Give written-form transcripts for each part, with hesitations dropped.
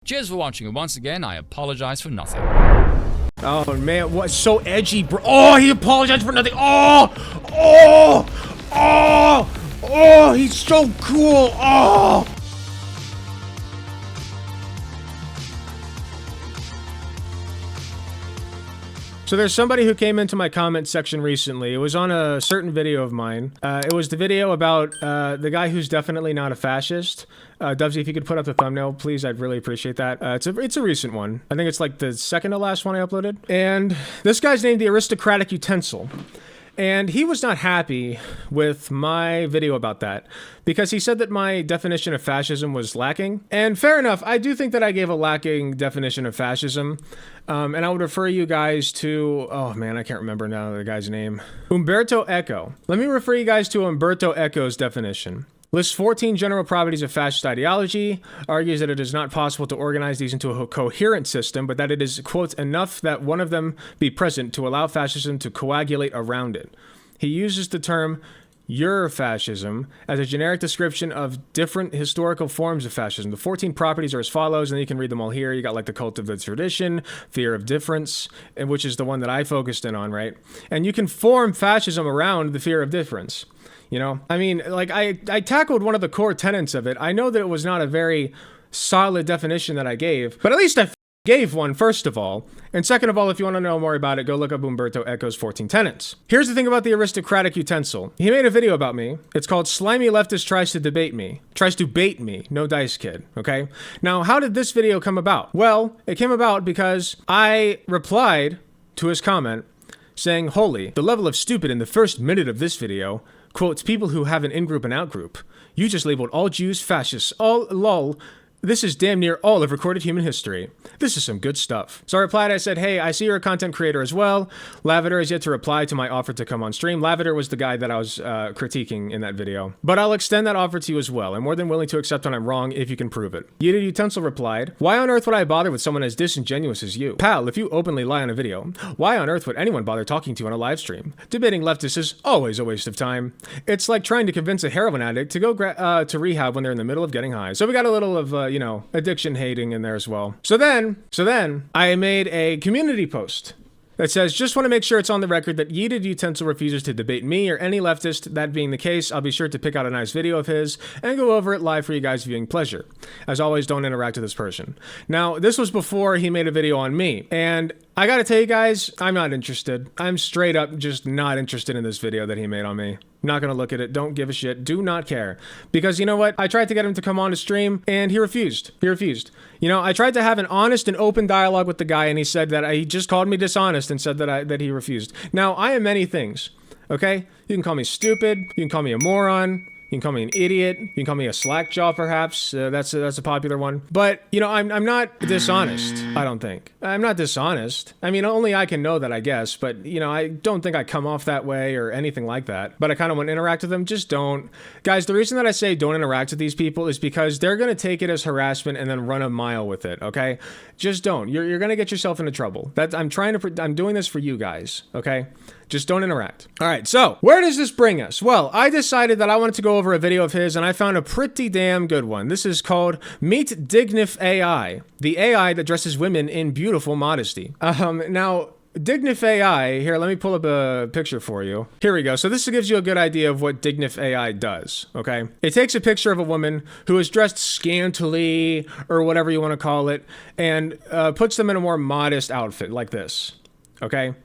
Cheers for watching, and once again, I apologize for nothing. Oh man, what? So edgy, bro. Oh, he apologized for nothing. Oh, he's so cool. Oh. So there's somebody who came into my comment section recently. It was on a certain video of mine. It was the video about the guy who's definitely not a fascist. Dubsy, if you could put up the thumbnail, please, I'd really appreciate that. It's a recent one. I think it's like the second to last one I uploaded. And this guy's named the Aristocratic Utensil. And he was not happy with my video about that because he said that my definition of fascism was lacking. And fair enough, I do think that I gave a lacking definition of fascism. And I would refer you guys to, oh man, I can't remember now the guy's name. Umberto Eco. Let me refer you guys to Umberto Eco's definition. Lists 14 general properties of fascist ideology, argues that it is not possible to organize these into a coherent system, but that it is, quote, enough that one of them be present to allow fascism to coagulate around it. He uses the term Eurofascism as a generic description of different historical forms of fascism. The 14 properties are as follows, and you can read them all here. You got like the cult of the tradition, fear of difference, and which is the one that I focused in on, right? And you can form fascism around the fear of difference. You know, I mean, like I tackled one of the core tenets of it. I know that it was not a very solid definition that I gave, but at least I gave one, first of all. And second of all, if you want to know more about it, go look up Umberto Eco's 14 Tenets. Here's the thing about the Aristocratic Utensil. He made a video about me. It's called Slimy Leftist Tries to Debate Me. Tries to bait me. No dice, kid. Okay? Now, how did this video come about? Well, it came about because I replied to his comment saying, holy, the level of stupid in the first minute of this video quotes people who have an in-group and out-group. You just labeled all Jews fascists. All lol. This is damn near all of recorded human history. This is some good stuff. So I replied, I said, hey, I see you're a content creator as well. Lavater has yet to reply to my offer to come on stream. Lavater was the guy that I was critiquing in that video. But I'll extend that offer to you as well. I'm more than willing to accept when I'm wrong if you can prove it. Yeeted Utensil replied, why on earth would I bother with someone as disingenuous as you? Pal, if you openly lie on a video, why on earth would anyone bother talking to you on a live stream? Debating leftists is always a waste of time. It's like trying to convince a heroin addict to go to rehab when they're in the middle of getting high. So we got a little of, addiction hating in there as well. So then I made a community post that says, just want to make sure it's on the record that Yeeted Utensil refuses to debate me or any leftist. That being the case, I'll be sure to pick out a nice video of his and go over it live for you guys viewing pleasure. As always, don't interact with this person. Now, this was before he made a video on me, and I gotta tell you guys, I'm not interested. I'm straight up just not interested in this video that he made on me. Not gonna look at it. Don't give a shit. Do not care. Because you know what? I tried to get him to come on to stream and he refused. You know, I tried to have an honest and open dialogue with the guy and he said that he just called me dishonest and said that he refused. Now, I am many things, okay? You can call me stupid. You can call me a moron. You can call me an idiot. You can call me a slackjaw, perhaps. That's a popular one. But, you know, I'm not dishonest, I don't think. I'm not dishonest. I mean, only I can know that, I guess. But, you know, I don't think I come off that way or anything like that. But I kind of want to interact with them. Just don't. Guys, the reason that I say don't interact with these people is because they're going to take it as harassment and then run a mile with it, okay? Just don't. You're going to get yourself into trouble. I'm doing this for you guys, okay? Just don't interact. All right, so where does this bring us? Well, I decided that I wanted to go over a video of his and I found a pretty damn good one. This is called Meet Dignif AI, the AI that dresses women in beautiful modesty. Now, Dignif AI, here, let me pull up a picture for you. Here we go. So this gives you a good idea of what Dignif AI does, okay? It takes a picture of a woman who is dressed scantily or whatever you want to call it and puts them in a more modest outfit like this, okay?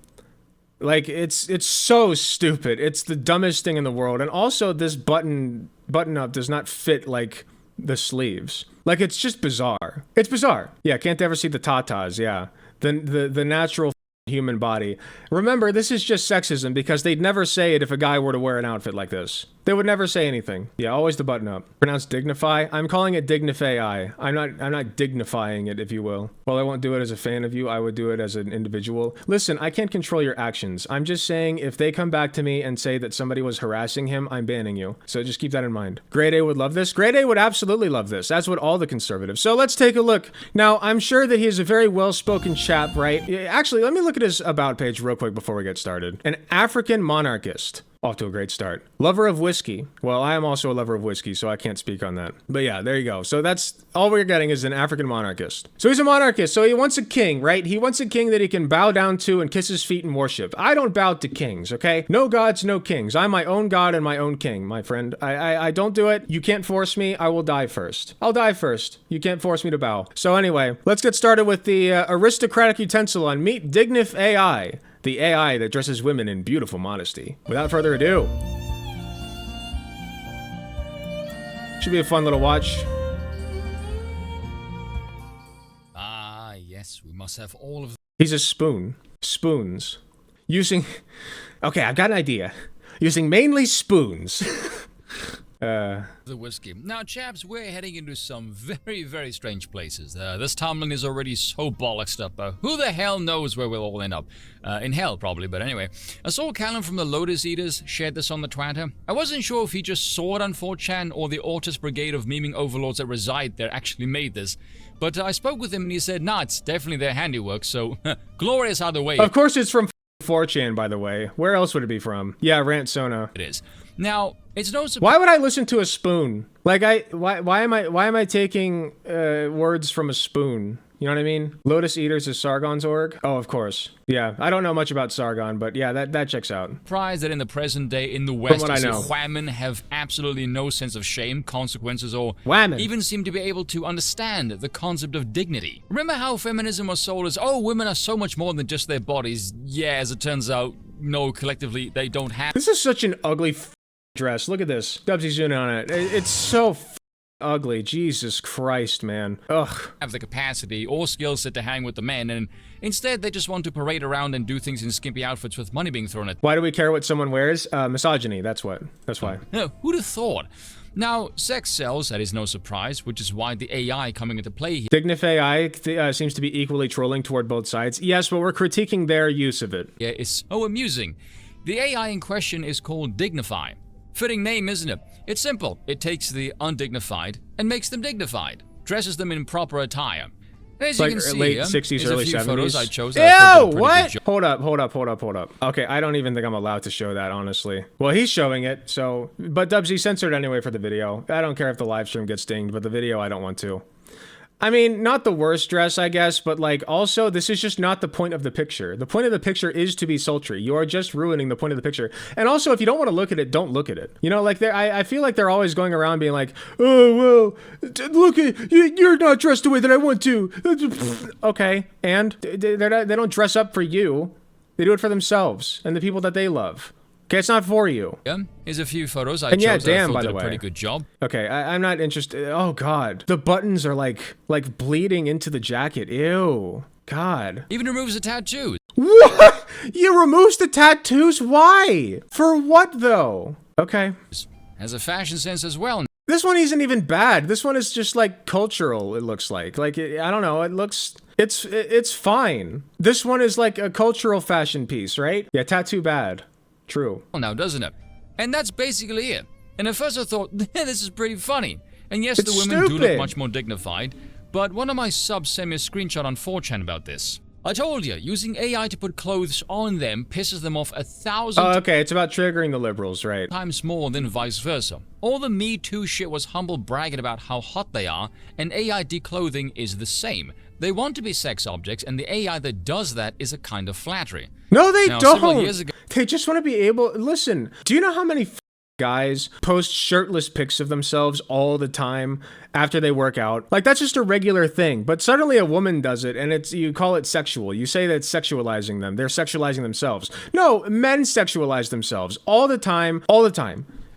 Like, it's so stupid. It's the dumbest thing in the world. And also, this button up does not fit, like, the sleeves. Like, it's just bizarre. It's bizarre. Yeah, can't ever see the tatas, yeah. The natural human body. Remember, this is just sexism because they'd never say it if a guy were to wear an outfit like this. They would never say anything. Yeah, always the button up. Pronounced dignify. I'm calling it Dignif AI. I'm not dignifying it, if you will. Well, I won't do it as a fan of you. I would do it as an individual. Listen, I can't control your actions. I'm just saying if they come back to me and say that somebody was harassing him, I'm banning you. So just keep that in mind. Grade A would love this. Grade A would absolutely love this. That's what all the conservatives. So let's take a look. Now, I'm sure that he's a very well-spoken chap, right? Actually, let me look at his about page real quick before we get started. An African monarchist. Off to a great start. Lover of whiskey. Well, I am also a lover of whiskey, so I can't speak on that. But yeah, there you go. So that's all we're getting is an African monarchist. So he's a monarchist, so he wants a king, right? He wants a king that he can bow down to and kiss his feet and worship. I don't bow to kings, okay? No gods, no kings. I'm my own god and my own king, my friend. I don't do it. You can't force me. I will die first. I'll die first. You can't force me to bow. So anyway, let's get started with the aristocratic utensil on Meet Dignif AI. The AI that dresses women in beautiful modesty. Without further ado. Should be a fun little watch. Ah, yes, we must have all of He's a spoon. Spoons. Using... Okay, I've got an idea. Using mainly spoons. the whiskey. Now, chaps, we're heading into some very, very strange places. This timeline is already so bollocksed up. Who the hell knows where we'll all end up? In hell, probably, but anyway. I saw Callum from the Lotus Eaters shared this on the Twitter. I wasn't sure if he just saw it on 4chan or the Autist brigade of memeing overlords that reside there actually made this. But I spoke with him and he said, nah, it's definitely their handiwork, so glorious either way. Of course it's from 4chan, by the way. Where else would it be from? Yeah, Rant Sona. It is. Now, it's no surprise. Why would I listen to a spoon? Like why am I taking words from a spoon? You know what I mean? Lotus Eaters is Sargon's org? Oh, of course. Yeah, I don't know much about Sargon, but yeah, that checks out. Surprised that in the present day in the West, what I know, women have absolutely no sense of shame, consequences, or women even seem to be able to understand the concept of dignity. Remember how feminism was sold as, oh, women are so much more than just their bodies? Yeah, as it turns out, no, collectively, they don't have. This is such an ugly dress. Look at this. Dubsy's in on it. It's so ugly. Jesus Christ, man. Ugh. Have the capacity or skill set to hang with the men, and instead they just want to parade around and do things in skimpy outfits with money being thrown at them. Why do we care what someone wears? Misogyny, that's what. That's why. No, who'd have thought? Now, sex sells, that is no surprise, which is why the AI coming into play here. Dignif AI seems to be equally trolling toward both sides. Yes, but we're critiquing their use of it. Yeah, it's so amusing. The AI in question is called Dignify. Fitting name, isn't it? It's simple. It takes the undignified and makes them dignified. Dresses them in proper attire. As you can see late here, 60s, early 70s. Photos I chose. Ew, what? Hold up. Okay, I don't even think I'm allowed to show that, honestly. Well, he's showing it, so... But Dubsy censored anyway for the video. I don't care if the live stream gets dinged, but the video I don't want to. I mean, not the worst dress, I guess, but like, also, this is just not the point of the picture. The point of the picture is to be sultry. You are just ruining the point of the picture. And also, if you don't want to look at it, don't look at it. You know, like, I feel like they're always going around being like, oh, well, look at, you're not dressed the way that I want to. Okay, and they don't dress up for you. They do it for themselves and the people that they love. Okay, it's not for you. Yeah, here's a few photos I and yeah, chose. damn, I by did the a way. pretty good job. Okay, I'm not interested. Oh God, the buttons are like bleeding into the jacket. Ew, God. Even removes the tattoos. What? You removes the tattoos? Why? For what though? Okay. Has a fashion sense as well. This one isn't even bad. This one is just like cultural. It looks like I don't know. It looks. It's fine. This one is like a cultural fashion piece, right? Yeah, tattoo bad. True. Well, now, doesn't it? And that's basically it. And at first I thought, this is pretty funny. And yes, it's the women stupid. do look much more dignified, but one of my subs sent me a screenshot on 4chan about this. I told you, using AI to put clothes on them pisses them off 1,000 okay, it's about triggering the liberals, right? times more than vice versa. All the Me Too shit was humble bragging about how hot they are, and AI declothing is the same. They want to be sex objects, and the AI that does that is a kind of flattery. No, they now, don't. Several years ago, they just want to be able... Listen, do you know how many guys post shirtless pics of themselves all the time after they work out? Like, that's just a regular thing. But suddenly a woman does it, and you call it sexual. You say that it's sexualizing them. They're sexualizing themselves. No, men sexualize themselves all the time.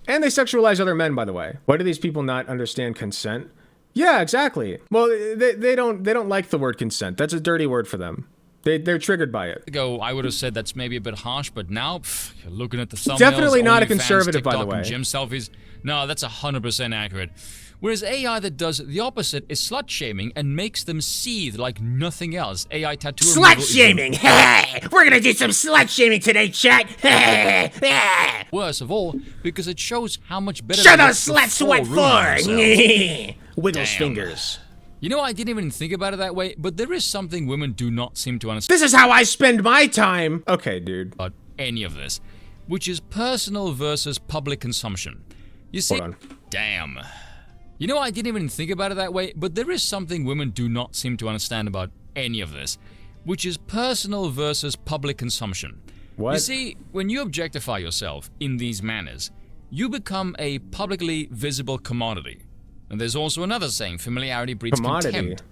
And they sexualize other men, by the way. Why do these people not understand consent? Yeah, exactly. Well, they don't like the word consent. That's a dirty word for them. They're triggered by it. I would have said that's maybe a bit harsh, but now, you're looking at the thumbnails, definitely not a OnlyFans, conservative, TikTok, by the way. And gym selfies. No, that's 100% accurate. Whereas AI that does the opposite is slut-shaming and makes them seethe like nothing else. AI tattoo Slut-shaming! Hey! We're gonna do some slut-shaming today, chat! Worst of all, because it shows how much better... Show those sluts what for! Wiggles fingers. You know, I didn't even think about it that way, but there is something women do not seem to understand. This is how I spend my time! Okay, dude. About any of this. which is personal versus public consumption. You see, Hold on. damn. You know, I didn't even think about it that way, but there is something women do not seem to understand about any of this, which is personal versus public consumption. What? You see, when you objectify yourself in these manners, you become a publicly visible commodity. And there's also another saying, familiarity breeds contempt.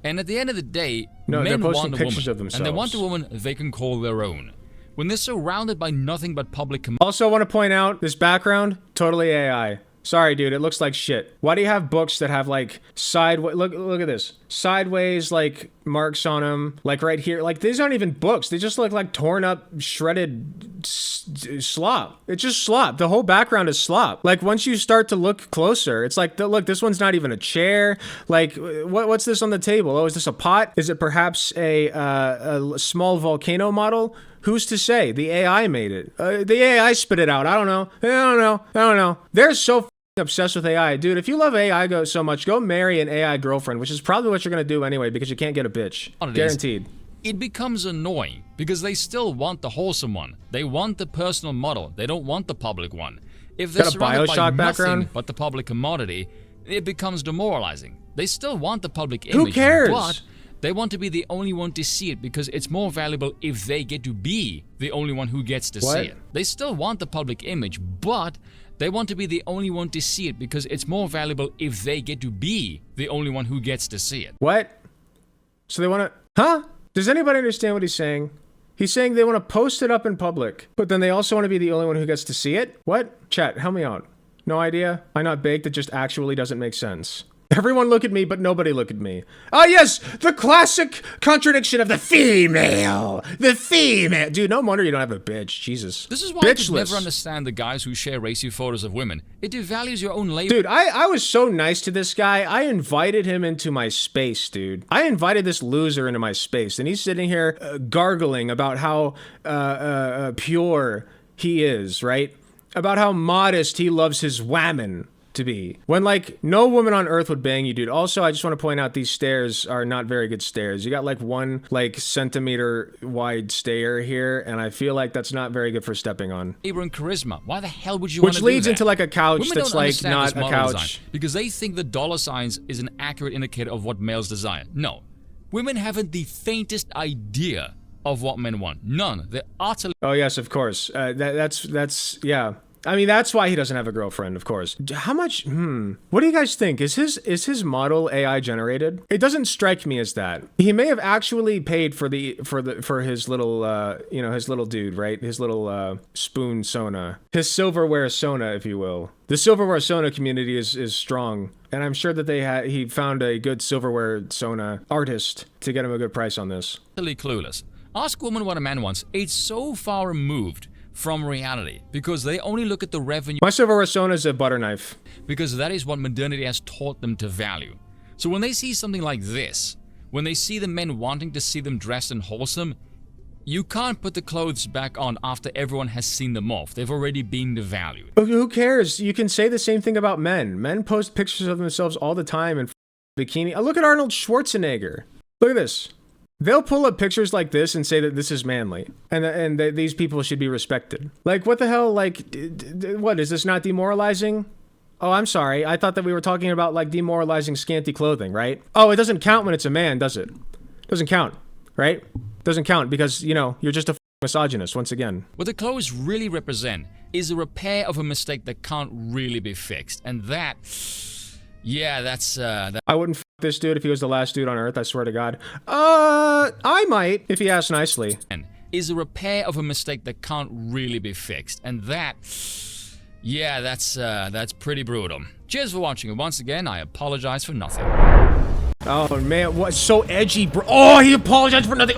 And at the end of the day, men want a woman, and they want a woman they can call their own. When they're surrounded by nothing but public Also, I want to point out, this background, totally AI. Sorry, dude, it looks like shit. Why do you have books that have, like, sideways... Look at this. Sideways, like, marks on them. Like, right here. Like, these aren't even books. They just look like torn up, shredded slop. It's just slop. The whole background is slop. Like, once you start to look closer, it's like, look, this one's not even a chair. Like, what's this on the table? Oh, is this a pot? Is it perhaps a small volcano model? Who's to say? The AI made it. The AI spit it out. I don't know. They're so obsessed with AI. Dude, if you love AI so much, go marry an AI girlfriend, which is probably what you're going to do anyway, because you can't get a bitch. Guaranteed. It becomes annoying, because they still want the wholesome one. They want the personal model. They don't want the public one. If they're surrounded by nothing but the public commodity, it becomes demoralizing. They still want the public image. Who cares? But they want to be the only one to see it because it's more valuable if they get to be the only one who gets to see it. They still want the public image, but they want to be the only one to see it because it's more valuable if they get to be the only one who gets to see it. What? So they want to... Huh? Does anybody understand what he's saying? He's saying they want to post it up in public, but then they also want to be the only one who gets to see it? What? Chat, help me out. No idea? I'm not baked, it just actually doesn't make sense. Everyone look at me, but nobody look at me. Ah, yes! The classic contradiction of the female! The female! Dude, no wonder you don't have a bitch. Jesus. This is why I could never understand the guys who share racy photos of women. It devalues your own labor. Dude, I was so nice to this guy. I invited him into my space, dude. I invited this loser into my space, and he's sitting here gargling about how pure he is, right? About how modest he loves his women to be. When, like, no woman on earth would bang you, dude. Also, I just want to point out these stairs are not very good stairs. You got, like, one, like, centimeter wide stair here, and I feel like that's not very good for stepping on. Labor and charisma. Why the hell would you want to do that? Which leads into, like, a couch that's, like, not a couch. Design, because they think the dollar signs is an accurate indicator of what males desire. No. Women haven't the faintest idea of what men want. None. They're utterly... Oh, yes, of course. That's, yeah. I mean, that's why he doesn't have a girlfriend, of course. How much, what do you guys think? Is his model AI generated? It doesn't strike me as that. He may have actually paid for his little, his little dude, right? His little, spoon Sona. His silverware Sona, if you will. The silverware Sona community is strong. And I'm sure that he found a good silverware Sona artist to get him a good price on this. Clueless. Ask a woman what a man wants. It's so far removed from reality because they only look at the revenue. My silverware Sona is a butter knife. Because that is what modernity has taught them to value. So when they see something like this, when they see the men wanting to see them dressed and wholesome, you can't put the clothes back on after everyone has seen them off. They've already been devalued. Who cares? You can say the same thing about men. Men post pictures of themselves all the time in bikini. Oh, look at Arnold Schwarzenegger. Look at this. They'll pull up pictures like this and say that this is manly, and these people should be respected. Like, what the hell? Like, what, is this not demoralizing? Oh, I'm sorry. I thought that we were talking about, like, demoralizing scanty clothing, right? Oh, it doesn't count when it's a man, does it? Doesn't count, right? Doesn't count because, you know, you're just a misogynist once again. What the clothes really represent is a repair of a mistake that can't really be fixed, and that... Yeah, that's, I wouldn't f this dude if he was the last dude on Earth, I swear to God. I might, if he asked nicely. Is a repair of a mistake that can't really be fixed, and that... Yeah, that's pretty brutal. Cheers for watching, and once again, I apologize for nothing. Oh, man, what? So edgy, bro. Oh, he apologized for nothing.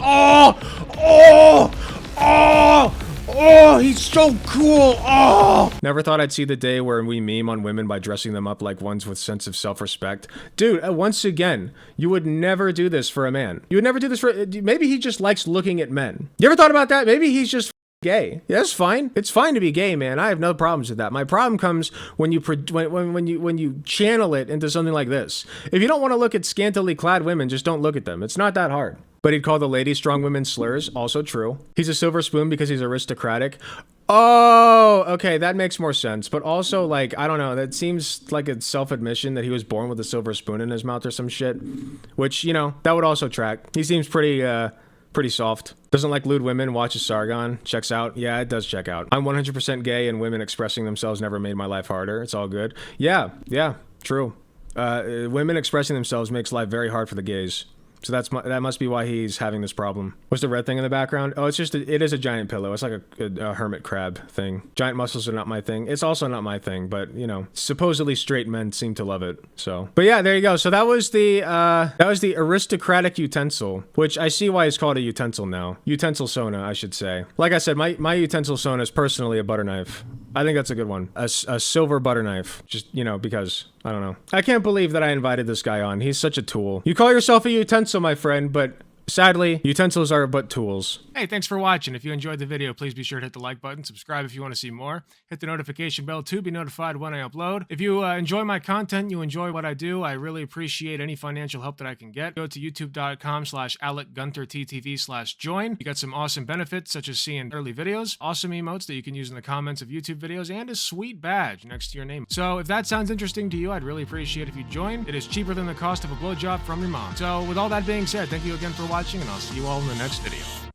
Oh, he's so cool. Oh. Never thought I'd see the day where we meme on women by dressing them up like ones with sense of self-respect. Dude, once again, you would never do this for a man. You would never do this for... Maybe he just likes looking at men. You ever thought about that? Maybe he's just gay. Yeah, that's fine. It's fine to be gay, man. I have no problems with that. My problem comes when you channel it into something like this. If you don't want to look at scantily clad women, just don't look at them. It's not that hard. But he'd call the ladies strong women slurs. Also true. He's a silver spoon because he's aristocratic. Oh, okay, that makes more sense. But also, like, I don't know, that seems like a self-admission that he was born with a silver spoon in his mouth or some shit. Which, you know, that would also track. He seems pretty soft. Doesn't like lewd women, watches Sargon, checks out. Yeah, it does check out. I'm 100% gay and women expressing themselves never made my life harder. It's all good. Yeah, true. Women expressing themselves makes life very hard for the gays. So that must be why he's having this problem. What's the red thing in the background? Oh, it's just it is a giant pillow. It's like a hermit crab thing. Giant muscles are not my thing. It's also not my thing, but you know, supposedly straight men seem to love it. So, but yeah, there you go. So that was the aristocratic utensil, which I see why it's called a utensil now. Utensil sona, I should say. Like I said, my utensil sona is personally a butter knife. I think that's a good one. A silver butter knife. Just, you know, because I don't know. I can't believe that I invited this guy on. He's such a tool. You call yourself a utensil, my friend, but sadly, utensils are but tools. Hey, thanks for watching. If you enjoyed the video, please be sure to hit the like button, subscribe if you want to see more, hit the notification bell to be notified when I upload. If you enjoy my content, you enjoy what I do, I really appreciate any financial help that I can get. Go to youtube.com/AlecGunterTTV/join. You got some awesome benefits, such as seeing early videos, awesome emotes that you can use in the comments of YouTube videos, and a sweet badge next to your name. So if that sounds interesting to you, I'd really appreciate if you join. It is cheaper than the cost of a blowjob from your mom. So with all that being said, thank you again for watching, and I'll see you all in the next video.